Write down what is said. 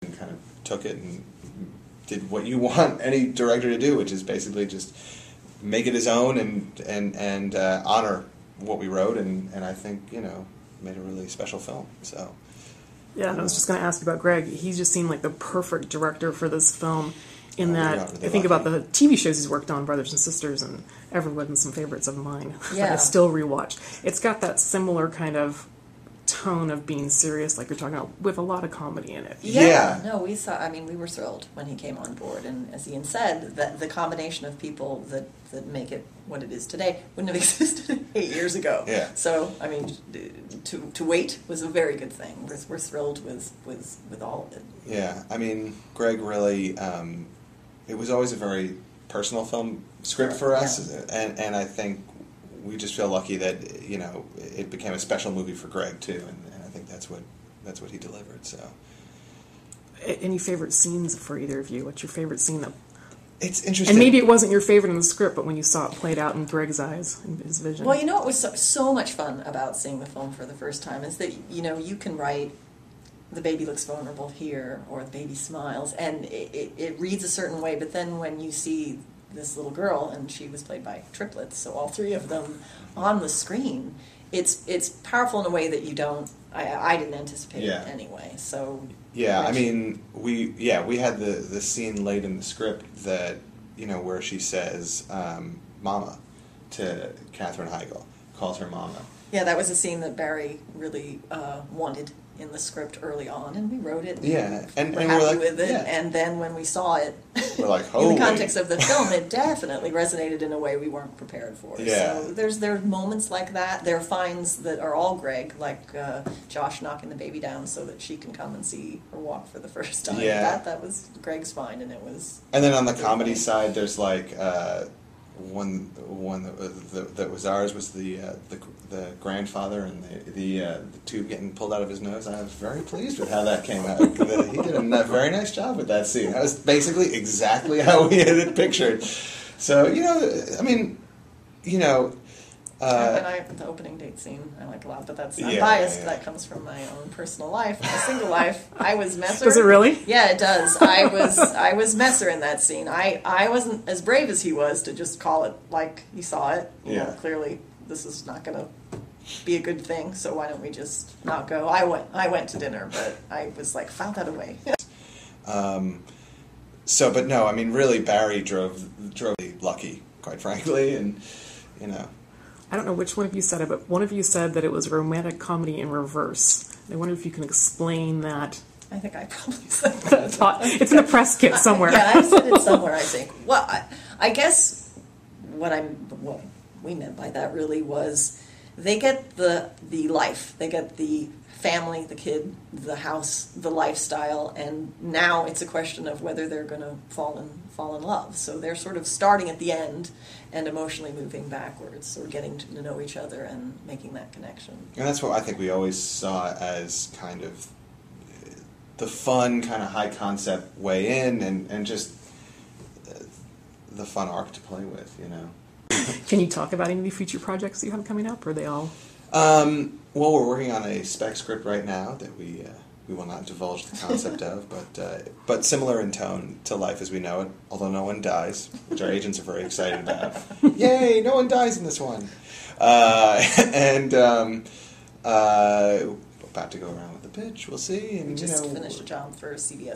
and kind of took it and did what you want any director to do, which is basically just make it his own and honor what we wrote, and I think, made a really special film. So. Yeah, and I was just going to ask you about Greg. He just seemed like the perfect director for this film in that I think about the TV shows he's worked on, Brothers and Sisters and Everwood, and some favorites of mine that I still rewatch. It's got that similar kind of tone of being serious, like you're talking about, with a lot of comedy in it. Yeah. No, we were thrilled when he came on board, and as Ian said, that the combination of people that make it what it is today wouldn't have existed 8 years ago. Yeah. So, to wait was a very good thing. We're thrilled with all of it. Yeah, Greg really, it was always a very personal film script for us, and I think we just feel lucky that it became a special movie for Greg too, and I think that's what he delivered. So, any favorite scenes for either of you? What's your favorite scene that? It's interesting. And maybe it wasn't your favorite in the script, but when you saw it played out in Greg's eyes and his vision. Well, what was so much fun about seeing the film for the first time is that you can write the baby looks vulnerable here, or the baby smiles, and it reads a certain way, but then when you see this little girl, and she was played by triplets, so all three of them on the screen, it's powerful in a way that I didn't anticipate it anyway. So we had the scene late in the script that where she says "Mama" to Katherine Heigl, calls her Mama. Yeah, that was a scene that Barry really wanted in the script early on, and we wrote it. And we're happy with it. Yeah. And then when we saw it, we're like, in the context of the film, it definitely resonated in a way we weren't prepared for. Yeah. So there are moments like that. There are finds that are all Greg, like Josh knocking the baby down so that she can come and see her walk for the first time. Yeah. That was Greg's find, and it was. And then on the comedy side, there's like. One that was ours was the grandfather and the tube getting pulled out of his nose. I was very pleased with how that came out. He did a very nice job with that scene. That was basically exactly how we had it pictured. So and the opening date scene I like a lot, but that's I'm biased. Yeah. That comes from my own personal life. My single life, I was Messer. Does it really? Yeah, it does. I was Messer in that scene. I wasn't as brave as he was to just call it like he saw it. Clearly this is not going to be a good thing, so why don't we just not go? I went to dinner, but I was like, file that away. But no, really Barry drove lucky, quite frankly, and I don't know which one of you said it, but one of you said that it was a romantic comedy in reverse. I wonder if you can explain that. I think I probably said that. It's in a press kit somewhere. Yeah, I said it somewhere, I think. Well, I guess what we meant by that really was they get the life. They get the family, the kid, the house, the lifestyle, and now it's a question of whether they're going to fall in love. So they're sort of starting at the end and emotionally moving backwards, or getting to know each other and making that connection. And that's what I think we always saw as kind of the fun, kind of high concept way in, and just the fun arc to play with, Can you talk about any of the future projects you have coming up, or are they all? Well, we're working on a spec script right now that we will not divulge the concept of, but similar in tone to Life as We Know It, although no one dies, which our agents are very excited about. Yay, no one dies in this one. About to go around with the pitch, we'll see. And we just finished a job for CBS